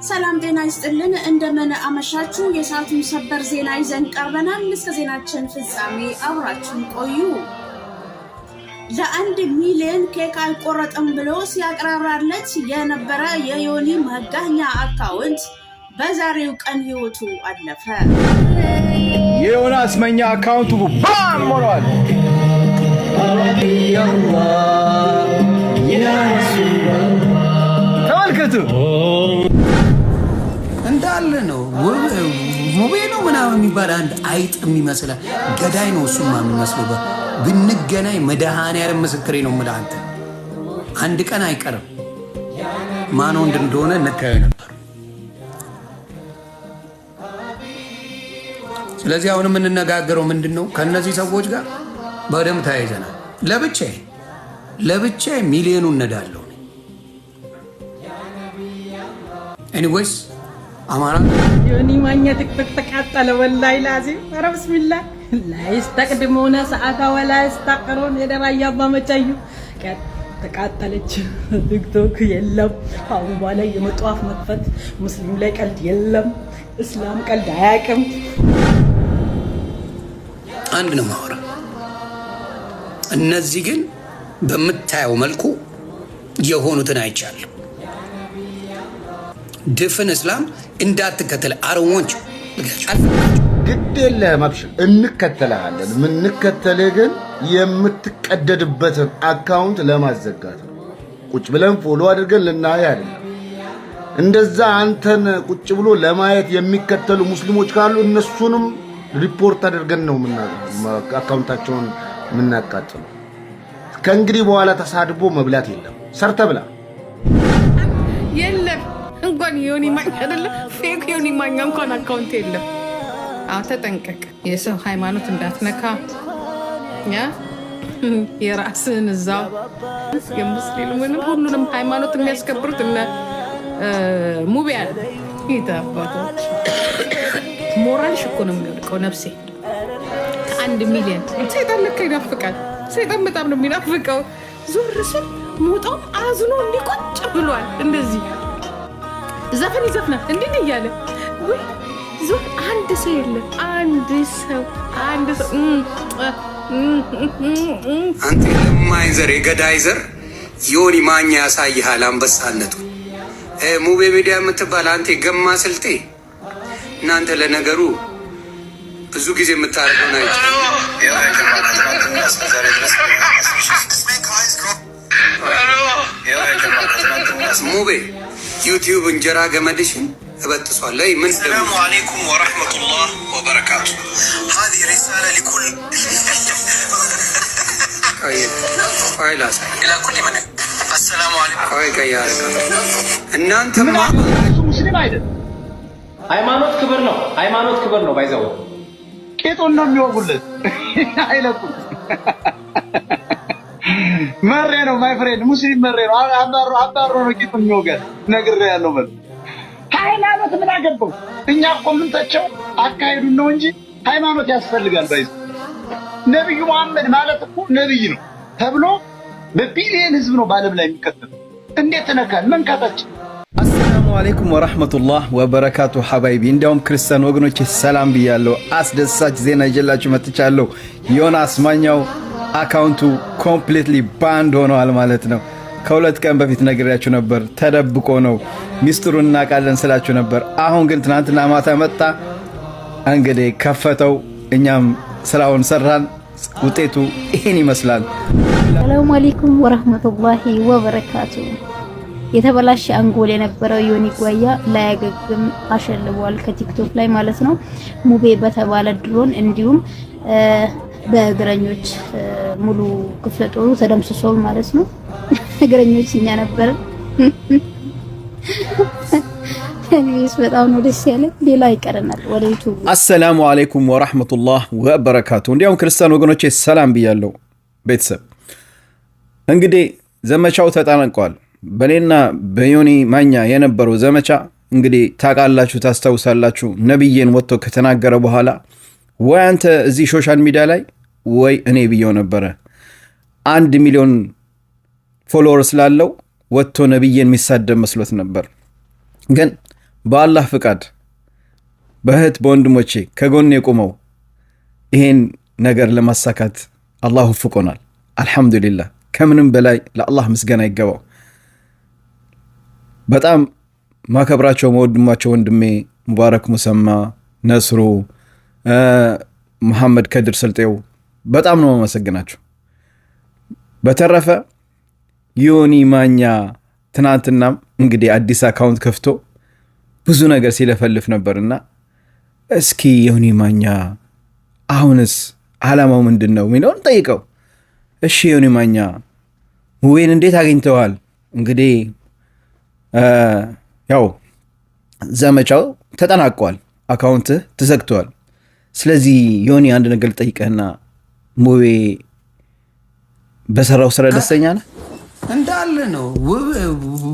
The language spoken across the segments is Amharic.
ሰላም ጤና ይስጥልን እንደምን አመሻችሁ የሰዓቱን ሰበር ዜና ይዘን ቀርበናል እስከ ዜናችን ፍጻሜ አብራችሁን ቆዩ ለ1 ሚሊዮን ኬክ አልቆረጥም ብሎ ሲያቀራራለት የነበረ የዮኒ ማኛ አካውንት በዛሬው ቀን ህይወቱ አለፈ የዮናስ ማኛ አካውንቱ ባም ሞሏል ተመልከቱ እንዳለ ነው ሙቤ ነው ምናምን የሚባል አንድ አይጥ የሚመስል ገዳይ ነው እሱማ የሚመስለው ብንገናኝ መድኃኒዓለም ምስክሬ ነው የምልህ አንተ አንድ ቀን አይቀርም ማን ወንድ እንደሆነ እንታየው ነበር ስለዚህ አሁን የምንነጋገረው ምንድነው ከነዚህ ሰዎች ጋር በደም ታይዘናል ለብቻዬ ሚሊዮኑን ነዳለው ኤኒዌይስ አማራ ዮኒ ማኛ ትክትክ ተቃጠለ ወላሂ ላዚም ኧረ ቢስሚላህ لا يستقدمون ساعة ولا يستقرون የደራያ አባመጫዩ ተቃጠለች ቲክቶክ የለም አሁን በኋላ የመጧፍ መጥፈት ሙስሊም ላይ ቀልድ የለም እስላም ቀልድ አያውቅም አንድ ነው ማወራ እነዚህ ግን በመታየው መልኩ የሆኑትን አይቻለሁ ድፍን እስላም እንዳትከተል አርወንጭ ግዴለ ማብሽ እንከተላለን ምን እንከተለ ግን የምትቀደድበትን አካውንት ለማዘጋት ቁጭ ብለን ፎሎ አድርገን ልናይ አይደለም እንደዛ አንተን ቁጭ ብሎ ለማየት የሚከተሉ ሙስሊሞች ካሉ እነሱንም ሪፖርት አድርገን ነው አካውንታቸውን ምናቃጥሉ ከእንግዲህ በኋላ ተሳድቦ መብላት የለም ሰርተ ብላ የለም እንኳን ዮኒ ማኛ አይደለም ፌክ ዮኒ ማኛ እንኳን አካውንት የለም ተጠንቀቅ የሰው ሃይማኖት እንዳትነካ ያ የራስን እዛው የሙስሊሙን ሁሉንም ሃይማኖት የሚያስከብሩት እና ሙቢያን ይታባቶች ሞራልሽ እኮ ነው የሚወድቀው ነፍሴ 1 ሚሊዮን ሰይጣን ለካ ይናፍቃል ሰይጣን በጣም ነው የሚናፍቀው ዞር ሲል ሞጣው አዝኖ እንዲቆጭ ብሏል እንደዚህ ዘፈን ይዘፍናል እንዴ እያለ ወይ ዞር አንድ ሰው የለም አንድ ሰው አንተ ለማይዘር የገዳይዘር ዮኒ ማኛ ያሳይሃል አንበሳነቱ ሙቤ ሚዲያ የምትባል አንተ ገማ ስልጤ እናንተ ለነገሩ ብዙ ጊዜ የምታርገው ነው ሙቤ ዩቲዩብ እንጀራ ገመድሽን እበጥሷል ላይ ምን السلام عليكم ورحمة الله وبركاته هذه رسالة لكل إلى كل من السلام عليكم እናንተ ሙስሊም አይደል ሃይማኖት ክብር ነው ባይዘው ቄጦን ነው የሚወጉለት አይለቁም መሬ ነው ማይ ፍሬንድ ሙስሊም መሬ ነው አባሮ ነው ቄጦን የሚወጋል ነግሬ ያለው ማለት ሃይማኖት ምን አገባው እኛ እኮ ምን ተቸው አካሄዱ ነው እንጂ ሃይማኖት ያስፈልጋል ባይዘው ነብዩ መሐመድ ማለት እኮ ነብይ ነው ተብሎ በቢሊየን ህዝብ ነው ባለም ላይ የሚከተል እንዴት ተነካል መንካታች አሰላሙ አለይኩም ወራህመቱላህ ወበረካቱ ሐባይቢ እንዲያውም ክርስቲያን ወገኖቼ ሰላም ብያለሁ አስደሳች ዜና ይዤላችሁ መጥቻለሁ ዮናስ ማኛው አካውንቱ ኮምፕሊትሊ ባንድ ሆኗል ማለት ነው ከሁለት ቀን በፊት ነግሬያችሁ ነበር ተደብቆ ነው ሚስጥሩን እናቃለን ስላችሁ ነበር አሁን ግን ትናንትና ማታ መጣ እንግዲህ ከፈተው እኛም ስራውን ሰራን ውጤቱ ይሄን ይመስላል ሰላም አለይኩም ወራህመቱላሂ ወበረካቱ የተበላሸ አንጎል የነበረው ዮኒ ጓያ ላያገግም አሸልቧል ከቲክቶክ ላይ ማለት ነው ሙቤ በተባለ ድሮን እንዲሁም በእግረኞች ሙሉ ክፍለ ጦሩ ተደምስሷል ማለት ነው እግረኞች እኛ ነበር እኔስ በጣም ነው ደስ ያለኝ ሌላ ይቀርናል ወደ ዩቲዩብ አሰላሙ አለይኩም ወራህመቱላህ ወበረካቱ እንዲያውም ክርስቲያን ወገኖቼ ሰላም ብያለሁ ቤተሰብ እንግዲህ ዘመቻው ተጠናቋል በኔና በዮኒ ማኛ የነበረው ዘመቻ እንግዲህ ታቃላችሁ ታስተውሳላችሁ ነብይን ወጥቶ ከተናገረ በኋላ ወይ አንተ እዚህ ሶሻል ሚዲያ ላይ ወይ እኔ ብየው ነበር 1 ሚሊዮን ፎሎወርስ ላለው ወጥቶ ነብይን የሚሳደብ መስሎት ነበር ግን በአላህ ፍቃድ በእህት በወንድሞቼ ከጎን የቆመው ይሄን ነገር ለማሳካት አላህ ወፍቆናል። አልሐምዱሊላህ ከምንም በላይ ለአላህ ምስጋና ይገባው። በጣም ማከብራቸው መወድማቸው ወንድሜ ሙባረክ ሙሰማ፣ ነስሩ፣ መሐመድ ከድር ስልጤው በጣም ነው ማመሰግናቸው። በተረፈ ዮኒ ማኛ ትናንትናም እንግዲህ አዲስ አካውንት ከፍቶ ብዙ ነገር ሲለፈልፍ ነበርና እስኪ ዮኒ ማኛ አሁንስ ዓላማው ምንድን ነው የሚለውን ጠይቀው። እሺ ዮኒ ማኛ ሙቤን እንዴት አግኝተዋል? እንግዲህ ያው ዘመቻው ተጠናቋል፣ አካውንትህ ተዘግቷል። ስለዚህ ዮኒ አንድ ነገር ጠይቀህና ሙቤ በሰራው ስራ ደስተኛ ነህ? እንዳለ ነው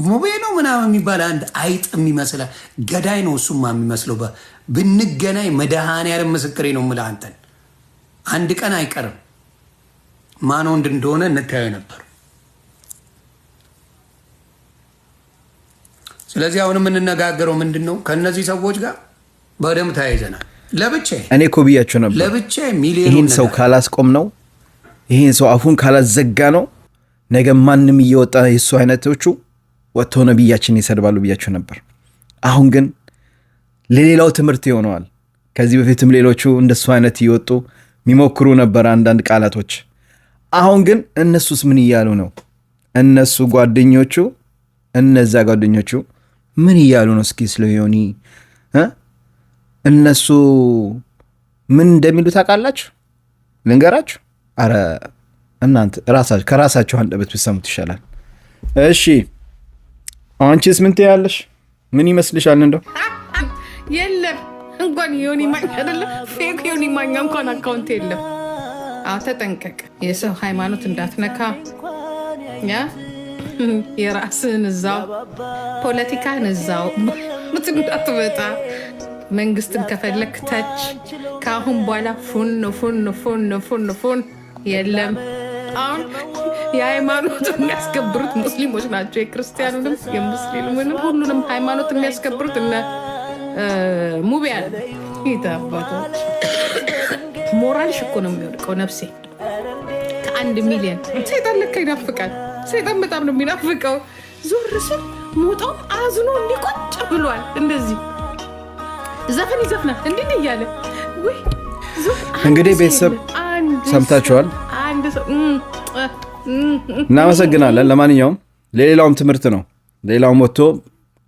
ሙቤ ነው ምናምን የሚባል አንድ አይጥ የሚመስል ገዳይ ነው እሱማ የሚመስለው። ብንገናኝ መድኃኔዓለም ምስክሬ ነው የምልህ አንተን አንድ ቀን አይቀርም ማን ወንድ እንደሆነ እንታየው ነበር። ስለዚህ አሁን የምንነጋገረው ምንድን ነው? ከእነዚህ ሰዎች ጋር በደንብ ተያይዘናል። ለብቻዬ እኔ እኮ ብያቸው ነበር፣ ለብቻዬ ሚሊዮን ይህን ሰው ካላስቆም ነው፣ ይህን ሰው አፉን ካላዘጋ ነው ነገ ማንም እየወጣ የሱ አይነቶቹ ወጥቶ ነብያችን ይሰድባሉ ብያቸው ነበር። አሁን ግን ለሌላው ትምህርት ይሆነዋል። ከዚህ በፊትም ሌሎቹ እንደሱ አይነት እየወጡ የሚሞክሩ ነበር አንዳንድ ቃላቶች። አሁን ግን እነሱስ ምን እያሉ ነው? እነሱ ጓደኞቹ እነዛ ጓደኞቹ ምን እያሉ ነው? እስኪ ስለ ዮኒ እነሱ ምን እንደሚሉ ታውቃላችሁ? ልንገራችሁ? አረ እናንተ ከራሳችሁ አንደበት ብትሰሙት ይሻላል። እሺ አንቺስ ምን ትያለሽ? ምን ይመስልሻል? እንደው የለም እንኳን ዮኒ ማኛ አይደለም ፌክ ዮኒ ማኛ እንኳን አካውንት የለም። አዎ ተጠንቀቅ፣ የሰው ሃይማኖት እንዳትነካ፣ የራስህን እዛው ፖለቲካን እዛው እንዳትመጣ፣ መንግስትን ከፈለክ ተች። ከአሁን በኋላ ፉን ፉን ፉን ፉን ፉን የለም። አሁን የሃይማኖት የሚያስከብሩት ሙስሊሞች ናቸው። የክርስቲያኑንም የሙስሊሙንም ሁሉንም ሃይማኖት የሚያስከብሩት እነ ሙቤ ያለ ይታባቶች። ሞራልሽ እኮ ነው የሚወድቀው ነፍሴ። ከ1 ሚሊዮን ሰይጣን ለካ ይናፍቃል። ሰይጣን በጣም ነው የሚናፍቀው። ዞር ስል ሞጣውም አዝኖ እንዲቆጭ ብሏል። እንደዚህ ዘፈን ይዘፍናል እንዲህ እያለ እንግዲህ ቤተሰብ ሰምታችኋል። እናመሰግናለን። ለማንኛውም ለሌላውም ትምህርት ነው። ሌላውም ወጥቶ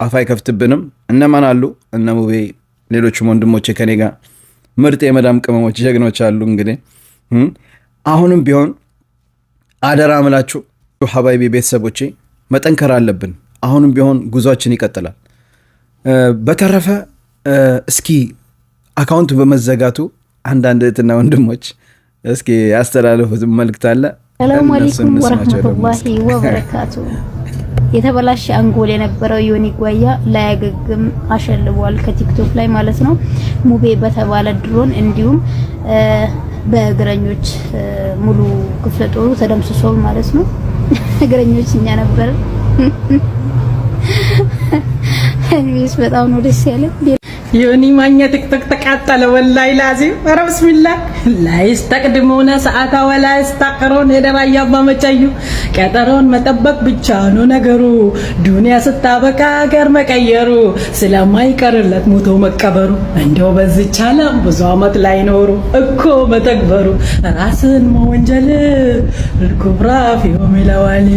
አፍ አይከፍትብንም። እነማን አሉ? እነ ሙቤ፣ ሌሎችም ወንድሞቼ ከኔ ጋር ምርጥ የመዳም ቅመሞች ጀግኖች አሉ። እንግዲህ አሁንም ቢሆን አደራ ምላችሁ ሀባይቢ ቤተሰቦቼ መጠንከር አለብን። አሁንም ቢሆን ጉዟችን ይቀጥላል። በተረፈ እስኪ አካውንቱ በመዘጋቱ አንዳንድ እህትና ወንድሞች እስኪ ያስተላለፉት መልእክት አለ። ሰላም አለይኩም ወራህመቱላሂ ወበረካቱ። የተበላሸ አንጎል የነበረው ዮኒ ጓያ ላያገግም አሸልቧል፣ ከቲክቶክ ላይ ማለት ነው። ሙቤ በተባለ ድሮን እንዲሁም በእግረኞች ሙሉ ክፍለ ጦሩ ተደምስሷል ማለት ነው። እግረኞች እኛ ነበር። እኔስ በጣም ነው ደስ ያለኝ። ዮኒ ማኛ ቲክቶክ ተቃጠለ። ወላሂ ላዚም ኧረ ብስሚላህ ላይስ ተቅድሞነ ሰዓታ ወላይስ ታቀሮን የደራያ ባመጫዩ ቀጠሮን መጠበቅ ብቻ ነው ነገሩ። ዱንያ ስታበቃ ሀገር መቀየሩ ስለማይቀርለት ሞቶ መቀበሩ። እንደው በዚች ዓለም ብዙ ዓመት ላይ ኖሩ እኮ መተግበሩ። ራስን መወንጀል ልኩብራ ፊዮም ይለዋል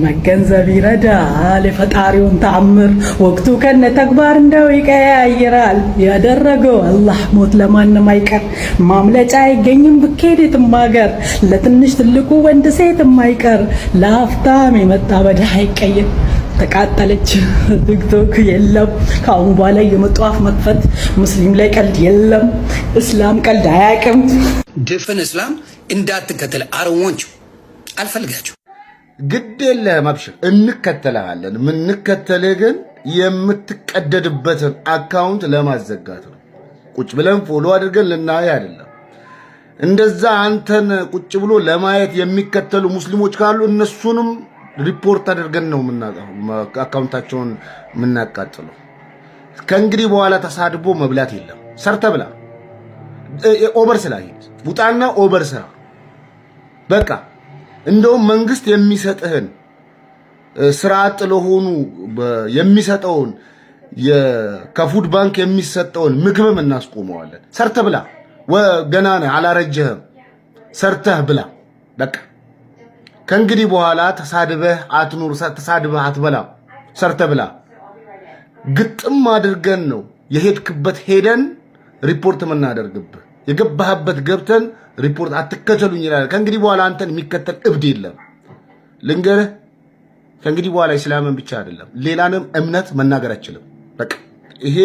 መገንዘብ ይረዳል የፈጣሪውን ተአምር። ወቅቱ ከነ ተግባር እንደው ይቀያይራል ያደረገው አላህ። ሞት ለማንም አይቀር ማምለጫ አይገኝም ብኬድ የትም ሀገር። ለትንሽ ትልቁ ወንድ ሴት የማይቀር ለሀፍታም የመጣ በድሃ አይቀየር። ተቃጠለች ቲክቶክ የለም ከአሁን በኋላ የመጡ አፍ መክፈት። ሙስሊም ላይ ቀልድ የለም፣ እስላም ቀልድ አያውቅም። ድፍን እስላም እንዳትከተል አረወንቹ አልፈልጋችሁ። ግድ የለህም አብሽር፣ እንከተልሃለን። የምንከተልህ ግን የምትቀደድበትን አካውንት ለማዘጋት ነው። ቁጭ ብለን ፎሎ አድርገን ልናይ አይደለም። እንደዛ አንተን ቁጭ ብሎ ለማየት የሚከተሉ ሙስሊሞች ካሉ እነሱንም ሪፖርት አድርገን ነው አካውንታቸውን የምናቃጥለው። ከእንግዲህ በኋላ ተሳድቦ መብላት የለም። ሰርተ ብላ። ኦቨር ስራ ውጣና ኦቨር ስራ። በቃ እንደውም መንግስት የሚሰጥህን ስራ አጥ ለሆኑ የሚሰጠውን ከፉድ ባንክ የሚሰጠውን ምግብም እናስቆመዋለን። ሰርተ ብላ። ገና ነህ አላረጀህም። ሰርተህ ብላ። በቃ ከእንግዲህ በኋላ ተሳድበህ አትኑር፣ ተሳድበህ አትበላ። ሰርተ ብላ። ግጥም አድርገን ነው የሄድክበት ሄደን ሪፖርት የምናደርግብህ። የገባህበት ገብተን ሪፖርት አትከተሉኝ ይላል። ከእንግዲህ በኋላ አንተን የሚከተል እብድ የለም። ልንገርህ፣ ከእንግዲህ በኋላ እስላምን ብቻ አይደለም ሌላንም እምነት መናገር አይችልም። በቃ ይሄ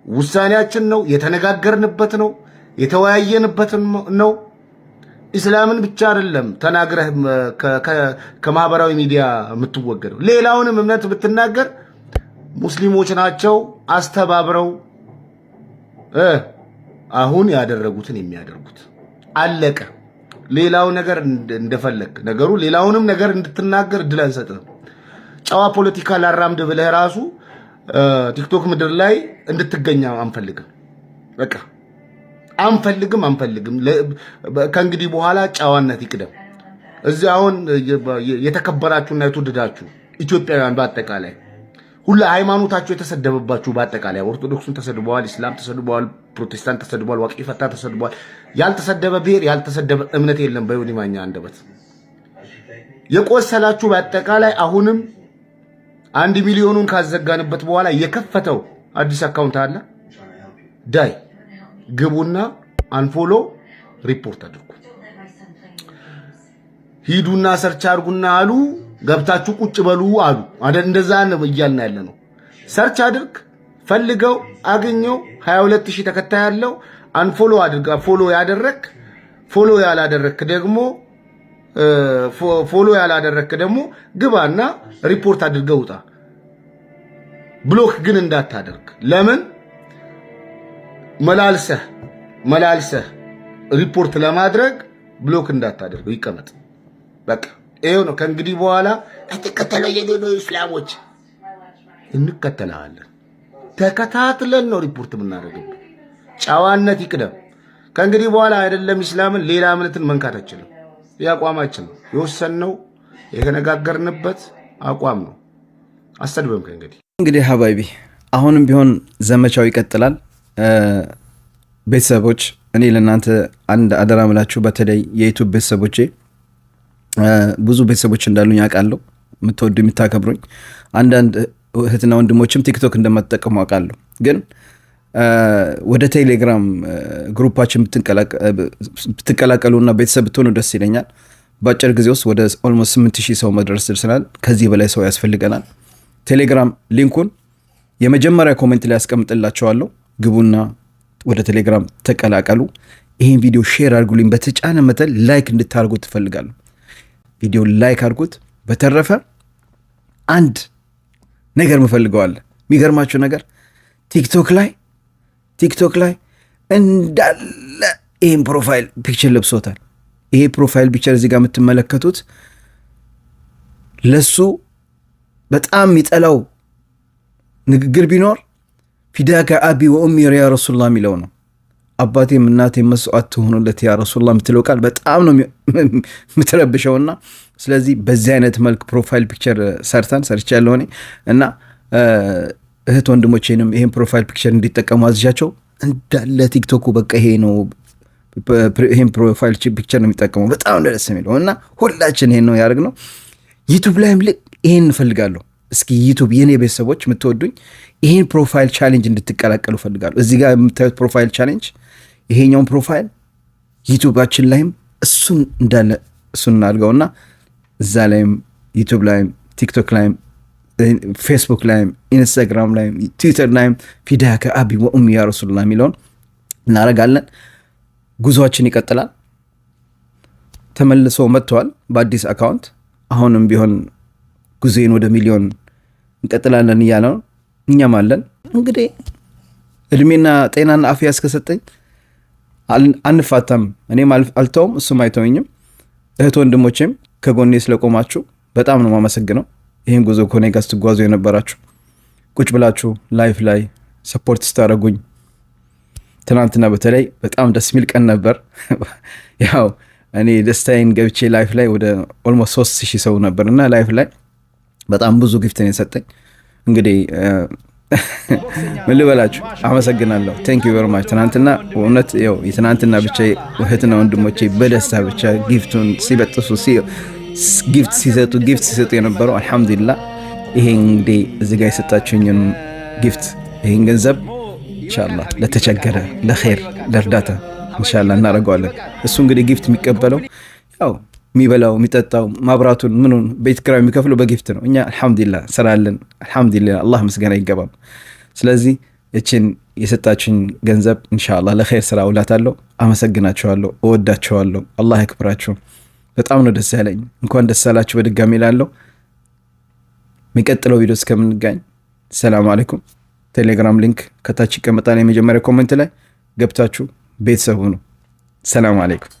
ውሳኔያችን ነው፣ የተነጋገርንበት ነው፣ የተወያየንበት ነው። እስላምን ብቻ አይደለም ተናግረህ ከማህበራዊ ሚዲያ የምትወገደው። ሌላውንም እምነት ብትናገር ሙስሊሞች ናቸው አስተባብረው አሁን ያደረጉትን የሚያደርጉት። አለቀ። ሌላው ነገር እንደፈለክ ነገሩ ሌላውንም ነገር እንድትናገር እድል አንሰጥም። ጨዋ ፖለቲካ ላራምድ ብለህ ራሱ ቲክቶክ ምድር ላይ እንድትገኛ አንፈልግም። በቃ አንፈልግም። ከእንግዲህ በኋላ ጨዋነት ይቅደም። እዚህ አሁን የተከበራችሁና የተወደዳችሁ ኢትዮጵያውያን በአጠቃላይ ሁሉ ሃይማኖታቸው የተሰደበባችሁ በአጠቃላይ ኦርቶዶክሱን ተሰድበዋል፣ እስላም ተሰድበዋል፣ ፕሮቴስታንት ተሰድበዋል፣ ዋቂ ፈታ ተሰድበዋል። ያልተሰደበ ብሔር ያልተሰደበ እምነት የለም። በዮኒ ማኛ አንደበት የቆሰላችሁ በአጠቃላይ አሁንም 1 ሚሊዮኑን ካዘጋንበት በኋላ የከፈተው አዲስ አካውንት አለ። ዳይ ግቡና አንፎሎ ሪፖርት አድርጉ። ሂዱና ሰርች አድርጉና አሉ ገብታችሁ ቁጭ በሉ አሉ። እንደዛ ነው እያልን ያለ ነው። ሰርች አድርግ፣ ፈልገው፣ አገኘው። 22000 ተከታይ ያለው አንፎሎ አድርጋ። ፎሎ ያላደረክ ደግሞ ግባና ሪፖርት አድርገው ውጣ። ብሎክ ግን እንዳታደርግ። ለምን መላልሰህ ሪፖርት ለማድረግ ብሎክ እንዳታደርገው ይቀመጥ። በቃ ይሄው ነው። ከእንግዲህ በኋላ አትከተለው የሌሎ እስላሞች እንከተላለን። ተከታትለን ነው ሪፖርት የምናደርገው። ጨዋነት ይቅደም። ከእንግዲህ በኋላ አይደለም እስላምን ሌላ እምነትን መንካት አይችልም። ያቋማችን ነው የወሰንነው፣ የተነጋገርንበት አቋም ነው። አሰድበም ከእንግዲህ ሀባይቢ አሁንም ቢሆን ዘመቻው ይቀጥላል። ቤተሰቦች እኔ ለእናንተ አንድ አደራ ምላችሁ፣ በተለይ የዩቱብ ቤተሰቦቼ ብዙ ቤተሰቦች እንዳሉኝ አውቃለሁ። የምትወዱ የምታከብሩኝ አንዳንድ እህትና ወንድሞችም ቲክቶክ እንደማትጠቀሙ አውቃለሁ። ግን ወደ ቴሌግራም ግሩፓችን ብትቀላቀሉና ቤተሰብ ብትሆኑ ደስ ይለኛል። በአጭር ጊዜ ውስጥ ወደ ኦልሞስት 8000 ሰው መድረስ ደርሰናል። ከዚህ በላይ ሰው ያስፈልገናል። ቴሌግራም ሊንኩን የመጀመሪያ ኮሜንት ላይ ያስቀምጥላችኋለሁ። ግቡና ወደ ቴሌግራም ተቀላቀሉ። ይህን ቪዲዮ ሼር አድርጉልኝ። በተጫነ መጠን ላይክ እንድታደርጉት ትፈልጋለሁ። ቪዲዮ ላይክ አድርጉት። በተረፈ አንድ ነገር ምፈልገዋለሁ። የሚገርማችሁ ነገር ቲክቶክ ላይ እንዳለ ይህን ፕሮፋይል ፒክቸር ለብሶታል። ይሄ ፕሮፋይል ፒክቸር እዚህ ጋር የምትመለከቱት ለሱ በጣም የሚጠላው ንግግር ቢኖር ፊዳከ አቢ ወኡሚ ያ ረሱላህ የሚለው ነው። አባቴም እናቴም መስዋዕት ትሆኑለት ያ ረሱላህ የምትለው ቃል በጣም ነው የምትረብሸውና ስለዚህ በዚህ አይነት መልክ ፕሮፋይል ፒክቸር ሰርቻለሁ እኔ እና እህት ወንድሞቼንም ይሄን ፕሮፋይል ፒክቸር እንዲጠቀሙ አዝዣቸው። እንዳለ ቲክቶኩ በቃ ይሄ ነው፣ ይሄን ፕሮፋይል ፒክቸር ነው የሚጠቀመው። በጣም ደስ የሚለው እና ሁላችን ይሄን ነው ያደርግነው። ዩቱብ ላይም ይሄን እንፈልጋለሁ። እስኪ ዩቱብ የኔ ቤተሰቦች የምትወዱኝ ይሄን ፕሮፋይል ቻሌንጅ እንድትቀላቀሉ ፈልጋለሁ። እዚህ ጋር የምታዩት ፕሮፋይል ቻሌንጅ ይሄኛውን ፕሮፋይል ዩቱባችን ላይም እሱን እንዳለ እሱን እናድርገውና እዛ ላይም ዩቱብ ላይም ቲክቶክ ላይም ፌስቡክ ላይም ኢንስታግራም ላይም ትዊተር ላይም ፊዳከ አቢ ወኡሚ ያ ረሱላህ የሚለውን እናደርጋለን። ጉዞአችን ይቀጥላል። ተመልሶ መጥተዋል በአዲስ አካውንት። አሁንም ቢሆን ጉዞን ወደ ሚሊዮን እንቀጥላለን እያለ ነው። እኛም አለን እንግዲህ እድሜና ጤናና አፍያ እስከሰጠኝ አንፋታም። እኔም አልተውም፣ እሱም አይተውኝም። እህት ወንድሞቼም ከጎኔ ስለቆማችሁ በጣም ነው ማመሰግነው። ይህን ጉዞ ከኔ ጋር ስትጓዙ የነበራችሁ ቁጭ ብላችሁ ላይፍ ላይ ሰፖርት ስታደርጉኝ ትናንትና በተለይ በጣም ደስ የሚል ቀን ነበር። ያው እኔ ደስታዬን ገብቼ ላይፍ ላይ ወደ ኦልሞስት 3000 ሰው ነበር እና ላይፍ ላይ በጣም ብዙ ጊፍት ነው የሰጠኝ። እንግዲህ ምን ልበላችሁ፣ አመሰግናለሁ። ቴንክ ዩ ቨሪ ማች። ትናንትና እውነት ያው የትናንትና ብቻ እህትና ወንድሞቼ በደስታ ብቻ ጊፍቱን ሲበጥሱ ጊፍት ሲሰጡ የነበረው አልሐምዱሊላህ። ይሄ እንግዲህ እዚህ ጋር የሰጣችሁኝን ጊፍት ይሄን ገንዘብ ኢንሻአላህ ለተቸገረ ለኸይር ለእርዳታ ኢንሻአላህ እናደርገዋለን። እሱ እንግዲህ ጊፍት የሚቀበለው ያው የሚበላው የሚጠጣው ማብራቱን ምኑን ቤት ኪራይ የሚከፍለው በጊፍት ነው። እኛ አልሐምዱሊላህ ስራለን አልሐምዱሊላህ አላህ ምስጋና ይገባም። ስለዚህ እቺን የሰጣችሁኝ ገንዘብ ኢንሻአላህ ለኸይር ስራ አውላታለሁ። አመሰግናችኋለሁ፣ እወዳችኋለሁ። አላህ ያክብራችሁ። በጣም ነው ደስ ያለኝ። እንኳን ደስ ያላችሁ በድጋሚ እላለሁ። የሚቀጥለው ቪዲዮ እስከምንገናኝ ሰላም አለይኩም። ቴሌግራም ሊንክ ከታች ይቀመጣል። የመጀመሪያ ኮሜንት ላይ ገብታችሁ ቤተሰብ ሁኑ። ሰላም አለይኩም።